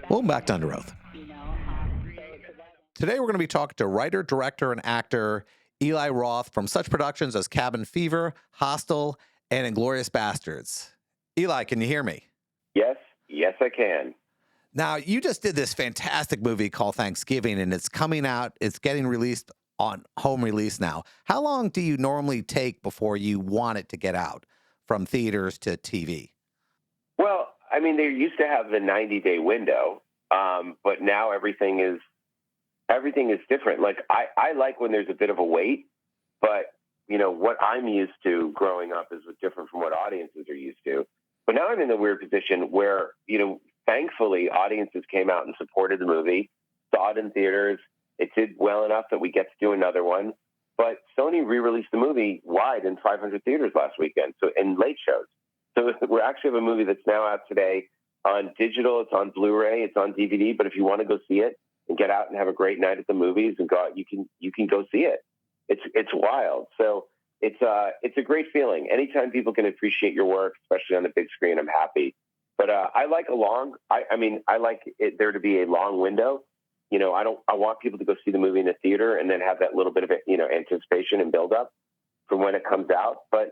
Welcome back to Under Oath. Today we're going to be talking to writer, director, and actor Eli Roth from such productions as Cabin Fever, Hostel, and Inglourious Bastards. Eli, can you hear me? Yes, I can. Now, you just did this fantastic movie called Thanksgiving, and it's coming out. It's getting released on home release now. How long do you normally take before you want it to get out from theaters to TV? Well, I mean, they used to have the 90-day window, but now everything is different. Like I like when there's a bit of a wait, but what I'm used to growing up is different from what audiences are used to. But now I'm in the weird position where thankfully audiences came out and supported the movie, saw it in theaters. It did well enough that we get to do another one. But Sony re-released the movie wide in 500 theaters last weekend, so in late shows. So we actually have a movie that's now out today on digital. It's on Blu-ray. It's on DVD. But if you want to go see it and get out and have a great night at the movies and go out, you can go see it. It's wild. So it's a great feeling. Anytime people can appreciate your work, especially on the big screen, I'm happy. But I like I like there to be a long window. I want people to go see the movie in the theater and then have that little bit of anticipation and build up from when it comes out. But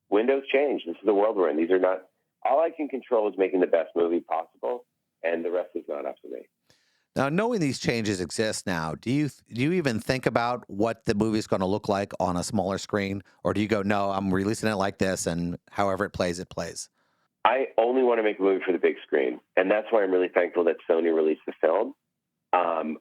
windows change. This is the world we're in. These are not all I can control is making the best movie possible, and the rest is not up to me. Now, knowing these changes exist now, do you even think about what the movie is going to look like on a smaller screen, or do you go, no, I'm releasing it like this, and however it plays, it plays? I only want to make a movie for the big screen, and that's why I'm really thankful that Sony released the film.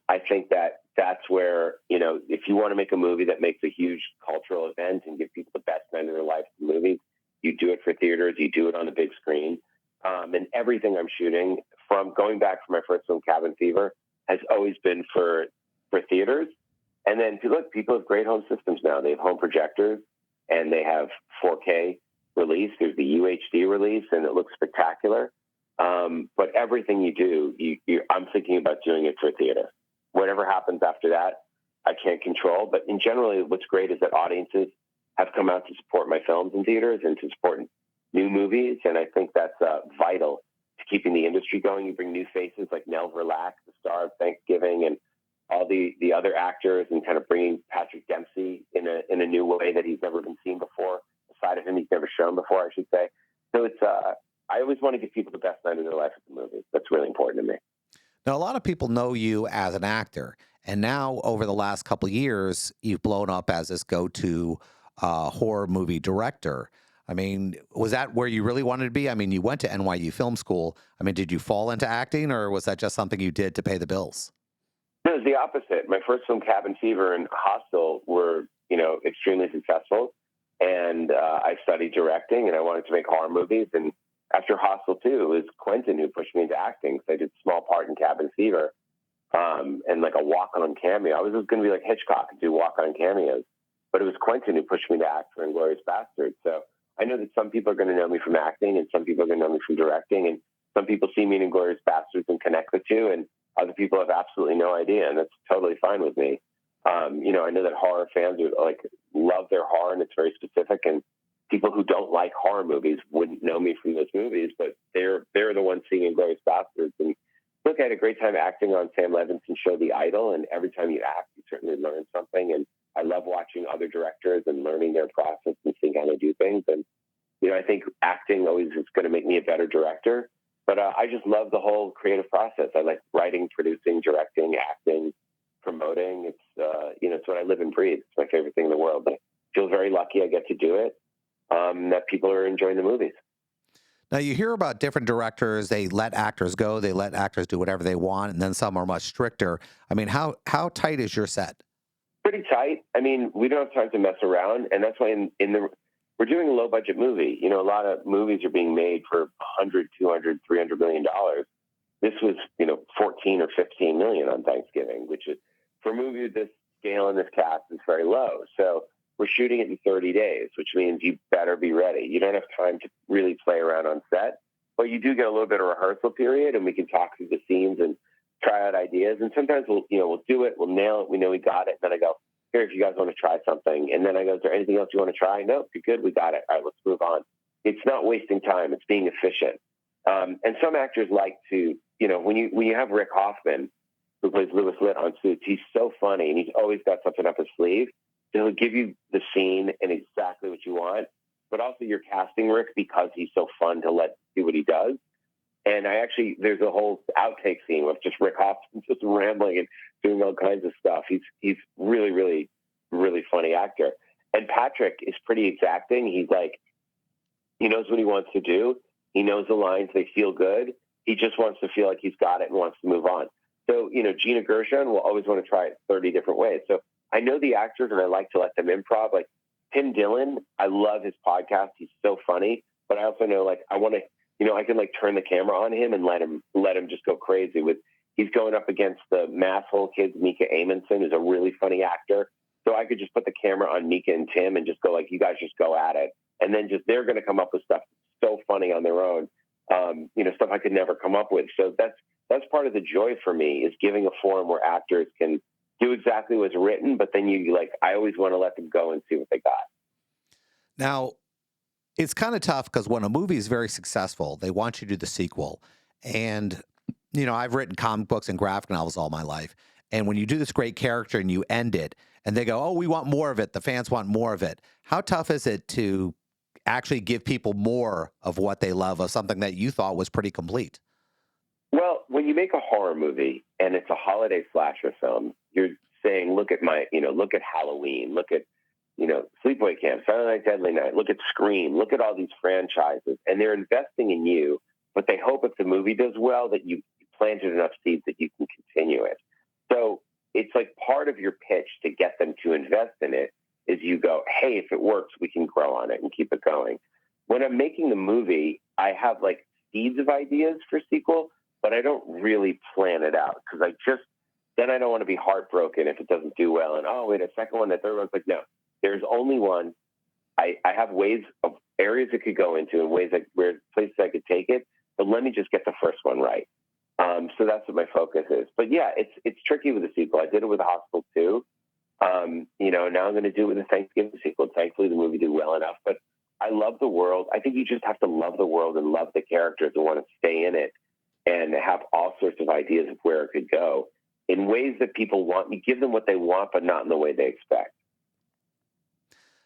I think that's where, if you want to make a movie that makes a huge cultural event and give people the best night of their life in the movie, you do it for theaters, you do it on the big screen. And everything I'm shooting, from going back from my first film, Cabin Fever, has always been for theaters. And then, look, people have great home systems now. They have home projectors, and they have 4K release. There's the UHD release, and it looks spectacular. But everything you do, I'm thinking about doing it for theater. Whatever happens after that, I can't control. But in general, what's great is that audiences have come out to support my films in theaters and to support new movies. And I think that's vital to keeping the industry going. You bring new faces like Nell Verlaque, the star of Thanksgiving, and all the other actors, and kind of bringing Patrick Dempsey in a new way that he's never been seen before, a side of him he's never shown before, I should say. So it's I always want to give people the best night of their life at the movies. That's really important to me. Now, a lot of people know you as an actor, and now over the last couple of years, you've blown up as this go-to horror movie director. I mean, was that where you really wanted to be? I mean, you went to NYU Film School. I mean, did you fall into acting, or was that just something you did to pay the bills? No, it was the opposite. My first film, Cabin Fever and Hostel, were extremely successful, and I studied directing, and I wanted to make horror movies. And after Hostel 2, it was Quentin who pushed me into acting. So I did a small part in Cabin Fever, and like a walk-on cameo. I was just going to be like Hitchcock and do walk-on cameos, but it was Quentin who pushed me to act for Inglourious Bastards. So I know that some people are going to know me from acting, and some people are going to know me from directing, and some people see me in Inglourious Bastards and connect the two, and other people have absolutely no idea, and that's totally fine with me. I know that horror fans love their horror, and it's very specific, and people who don't like horror movies wouldn't know me from those movies, but they're the ones seeing Inglourious Bastards. And look, I had a great time acting on Sam Levinson's show The Idol, and every time you act, you certainly learn something. And I love watching other directors and learning their process and seeing how they do things. And I think acting always is going to make me a better director. But I just love the whole creative process. I like writing, producing, directing, acting, promoting. It's what I live and breathe. It's my favorite thing in the world. I feel very lucky I get to do it. That people are enjoying the movies. Now, you hear about different directors. They let actors go. They let actors do whatever they want, and then some are much stricter. I mean, how tight is your set? Pretty tight. I mean, we don't have time to mess around, and that's why we're doing a low-budget movie. A lot of movies are being made for $100, $200, $300 million. This was, 14 or 15 million on Thanksgiving, which is, for a movie of this scale and this cast, is very low. So we're shooting it in 30 days, which means you better be ready. You don't have time to really play around on set, but you do get a little bit of rehearsal period, and we can talk through the scenes and try out ideas. And sometimes we'll do it, we'll nail it, we know we got it. And then I go, here, if you guys want to try something. And then I go, is there anything else you want to try? No, you're good, we got it. All right, let's move on. It's not wasting time, it's being efficient. And some actors like to, when you have Rick Kaufman, who plays Louis Litt on Suits, he's so funny and he's always got something up his sleeve. So he'll give you the scene and exactly what you want, but also you're casting Rick because he's so fun to let see what he does. And there's a whole outtake scene with just Rick Hoffman just rambling and doing all kinds of stuff. He's really, really, really funny actor. And Patrick is pretty exacting. He's like, he knows what he wants to do. He knows the lines. They feel good. He just wants to feel like he's got it and wants to move on. So, Gina Gershon will always want to try it 30 different ways. So I know the actors and I like to let them improv. Like Tim Dillon, I love his podcast. He's so funny. But I also know, like, I want to, I can like turn the camera on him and let him just go crazy he's going up against the Masshole kids, Mika Amundsen, who's a really funny actor. So I could just put the camera on Mika and Tim and just go like, you guys just go at it. And then they're going to come up with stuff so funny on their own, stuff I could never come up with. So that's part of the joy for me, is giving a forum where actors can do exactly what's written, but then I always want to let them go and see what they got. Now, it's kind of tough because when a movie is very successful, they want you to do the sequel. And, I've written comic books and graphic novels all my life. And when you do this great character and you end it and they go, oh, we want more of it, the fans want more of it. How tough is it to actually give people more of what they love, of something that you thought was pretty complete? Well, when you make a horror movie and it's a holiday slasher film, you're saying, look at look at Halloween, look at, Sleepaway Camp, Silent Night, Deadly Night, look at Scream, look at all these franchises, and they're investing in you, but they hope if the movie does well that you planted enough seeds that you can continue it. So it's like part of your pitch to get them to invest in it is you go, hey, if it works, we can grow on it and keep it going. When I'm making the movie, I have like seeds of ideas for sequel, but I don't really plan it out because then I don't want to be heartbroken if it doesn't do well. And, oh, wait, a second one, a third one. It's like, no, there's only one. I have ways of areas it could go into and places I could take it, but let me just get the first one right. So that's what my focus is. But yeah, it's tricky with the sequel. I did it with Hostel 2. Now I'm going to do it with the Thanksgiving sequel. Thankfully, the movie did well enough. But I love the world. I think you just have to love the world and love the characters and want to stay in it and have all sorts of ideas of where it could go in ways that people want. You give them what they want, but not in the way they expect.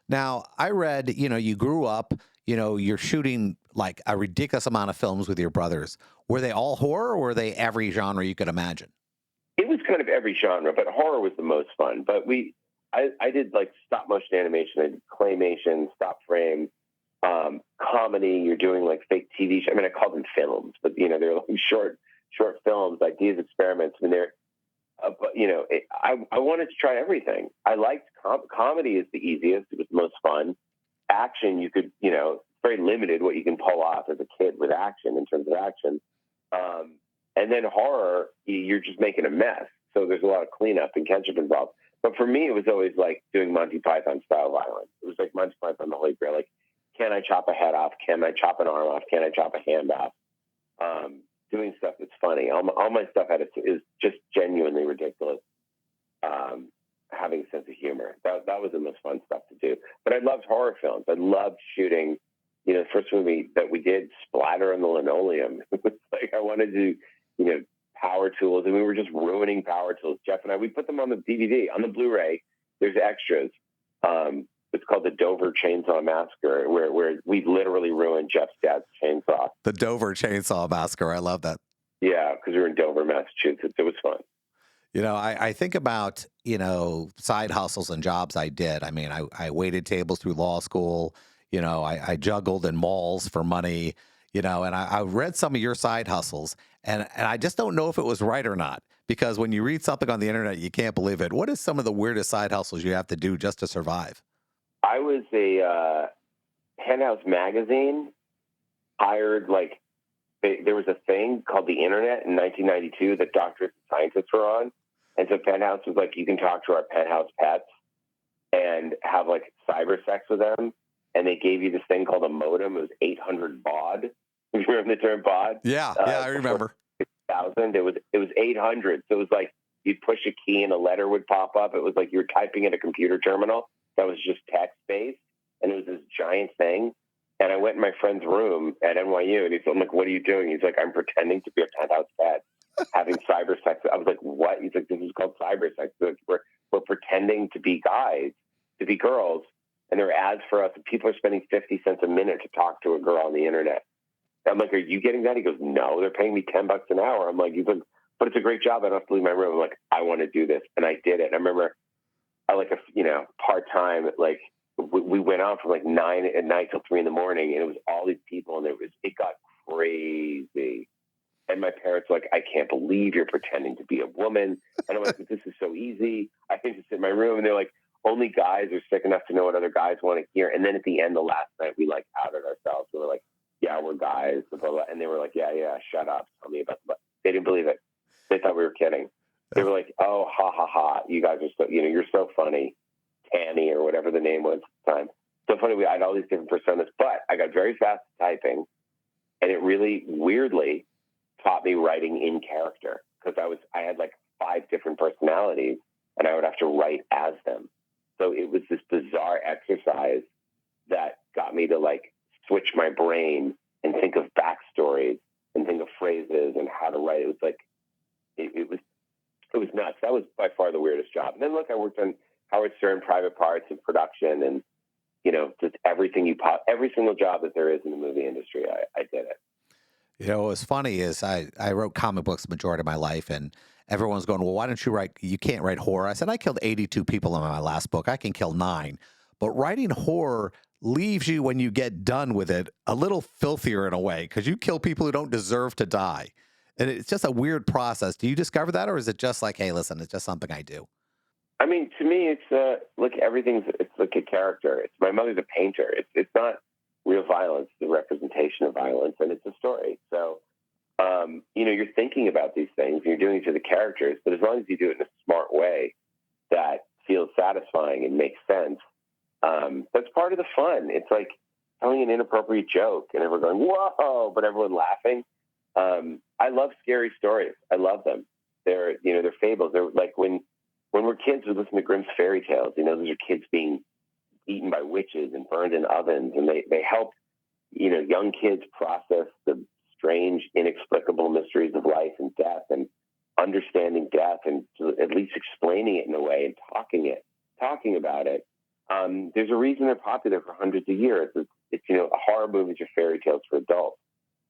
Now, I read, you grew up, you're shooting like a ridiculous amount of films with your brothers. Were they all horror or were they every genre you could imagine? It was kind of every genre, but horror was the most fun. But I did like stop motion animation, I did claymation, stop frame, comedy. You're doing like fake TV shows. I mean, I call them films, but they're like short films, ideas, experiments. I mean, I wanted to try everything. I liked comedy is the easiest. It was the most fun. Action, you could, very limited what you can pull off as a kid with action in terms of action. And then horror, you're just making a mess. So there's a lot of cleanup and ketchup involved. But for me, it was always like doing Monty Python style violence. It was like Monty Python, the Holy Grail. Like, can I chop a head off? Can I chop an arm off? Can I chop a hand off? Doing stuff that's funny. All my stuff is just genuinely ridiculous. Having a sense of humor. That was the most fun stuff to do. But I loved horror films. I loved shooting. The first movie that we did, Splatter on the Linoleum. It was like I wanted to do, power tools, and we were just ruining power tools. Jeff and I, we put them on the DVD, on the Blu-ray. There's extras. It's called the Dover Chainsaw Massacre, where we literally ruined Jeff's dad's chainsaw. The Dover Chainsaw Massacre. I love that. Yeah, because we were in Dover, Massachusetts. It was fun. I think about, side hustles and jobs I did. I mean, I waited tables through law school. I juggled in malls for money, and I read some of your side hustles, and I just don't know if it was right or not, because when you read something on the internet, you can't believe it. What is some of the weirdest side hustles you have to do just to survive? I was a Penthouse magazine hired, there was a thing called the internet in 1992 that doctors and scientists were on. And so Penthouse was like, you can talk to our Penthouse pets and have like cyber sex with them. And they gave you this thing called a modem. It was 800 baud. You remember the term baud? Yeah, I remember. 2000. It was 800. So it was like you'd push a key and a letter would pop up. It was like you were typing at a computer terminal that was just text-based. And it was this giant thing. And I went in my friend's room at NYU, and I'm like, what are you doing? He's like, I'm pretending to be a Penthouse pet. having cyber sex. I was like, what? He's like, this is called cyber sex. Like, we're pretending to be guys, to be girls, and there are ads for us. People are spending 50 cents a minute to talk to a girl on the internet. I'm like, are you getting that? He goes, no, they're paying me $10 an hour. I'm like, he's like, but it's a great job. I don't have to leave my room. I'm like, I want to do this. And I did it. And I remember I like part time, like we went on from like 9 at night till 3 in the morning, and it was all these people, and it got crazy. And my parents were like, I can't believe you're pretending to be a woman. And I'm like, this is so easy. I can just sit in my room. And they're like, only guys are sick enough to know what other guys want to hear. And then at the end, the last night, we like outed ourselves. We were like, yeah, we're guys. Blah, blah, blah. And they were like, yeah, shut up. Tell me about the. They didn't believe it. They thought we were kidding. They were like, oh, ha, ha, ha. You guys are so, you're so funny. Tanny or whatever the name was at the time. So funny. I had all these different personas, but I got very fast at typing. And it really weirdly taught me writing in character, because I had like 5 different personalities, and I would have to write as them. So it was this bizarre exercise that got me to like switch my brain and think of backstories and think of phrases and how to write. It was like it was nuts. That was by far the weirdest job. And then look, I worked on Howard Stern private parts and production, and just every single job that there is in the movie industry, I did it. What's funny is I wrote comic books the majority of my life, and everyone's going, well, why don't you write? You can't write horror. I said, I killed 82 people in my last book. I can kill 9. But writing horror leaves you, when you get done with it, a little filthier in a way, because you kill people who don't deserve to die. And it's just a weird process. Do you discover that, or is it just like, hey, listen, it's just something I do? I mean, to me, it's look, it's like a character. It's my mother's a painter. It's not real violence, it's the representation of violence, and it's a story. So, you're thinking about these things, and you're doing it to the characters, but as long as you do it in a smart way that feels satisfying and makes sense, that's part of the fun. It's like telling an inappropriate joke, and everyone going, whoa, but everyone laughing. I love scary stories. I love them. They're fables. They're like when we're kids, we listen to Grimm's fairy tales. Those are kids being eaten by witches and burned in ovens, and they help young kids process the strange, inexplicable mysteries of life and death, and understanding death, and at least explaining it in a way and talking about it. There's a reason they're popular for hundreds of years. It's horror movies are fairy tales for adults.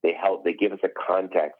They give us a context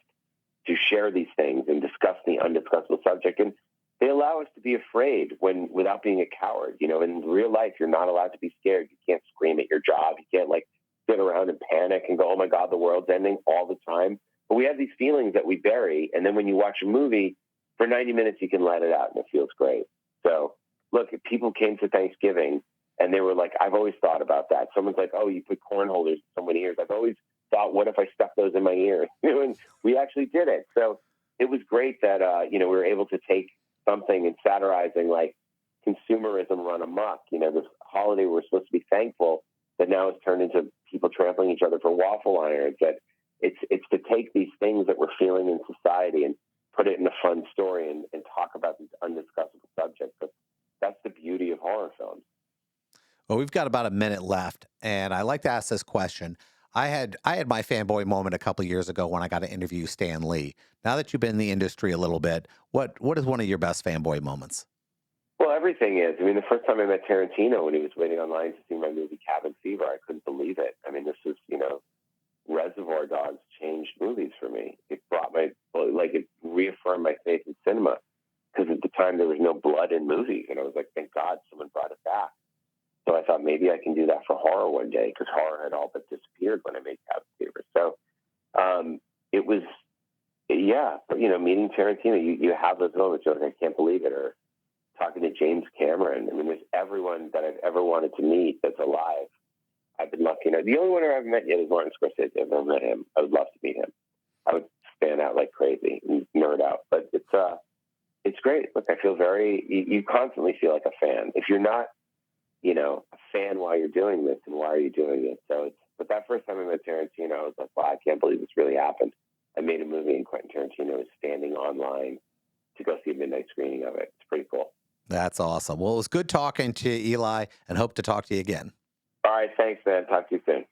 to share these things and discuss the undiscussable subject, and they allow us to be afraid without being a coward. In real life, you're not allowed to be scared. You can't scream at your job. You can't like sit around and panic and go, oh my God, the world's ending all the time. But we have these feelings that we bury. And then when you watch a movie for 90 minutes, you can let it out and it feels great. So look, if people came to Thanksgiving and they were like, I've always thought about that. Someone's like, oh, you put corn holders in someone's ears. I've always thought, what if I stuck those in my ears? And we actually did it. So it was great that, we were able to take something and satirizing like consumerism run amok. This holiday we're supposed to be thankful, that now has turned into people trampling each other for waffle irons. That it's to take these things that we're feeling in society and put it in a fun story and talk about these undiscussable subjects. But that's the beauty of horror films. Well, we've got about a minute left, and I like to ask this question. I had my fanboy moment a couple years ago when I got to interview Stan Lee. Now that you've been in the industry a little bit, what is one of your best fanboy moments? Well, everything is. I mean, the first time I met Tarantino when he was waiting online to see my movie Cabin Fever, I couldn't believe it. I mean, this was, Reservoir Dogs changed movies for me. It it reaffirmed my faith in cinema, because at the time there was no blood in movies. And I was like, thank God someone brought it back. So I thought maybe I can do that for horror one day, because horror had all but disappeared when I made Cabin Fever. So it was, yeah, meeting Tarantino, you have those moments, you're like, I can't believe it. Or talking to James Cameron. I mean, there's everyone that I've ever wanted to meet that's alive. I've been lucky. The only one I haven't met yet is Martin Scorsese. I've never met him. I would love to meet him. I would fan out like crazy and nerd out. But it's great. Look, I feel you constantly feel like a fan. If you're not, a fan while you're doing this, and why are you doing it? But that first time I met Tarantino, I was like, wow, I can't believe this really happened. I made a movie and Quentin Tarantino is standing online to go see a midnight screening of it. It's pretty cool. That's awesome. Well, it was good talking to you, Eli, and hope to talk to you again. All right. Thanks, man. Talk to you soon.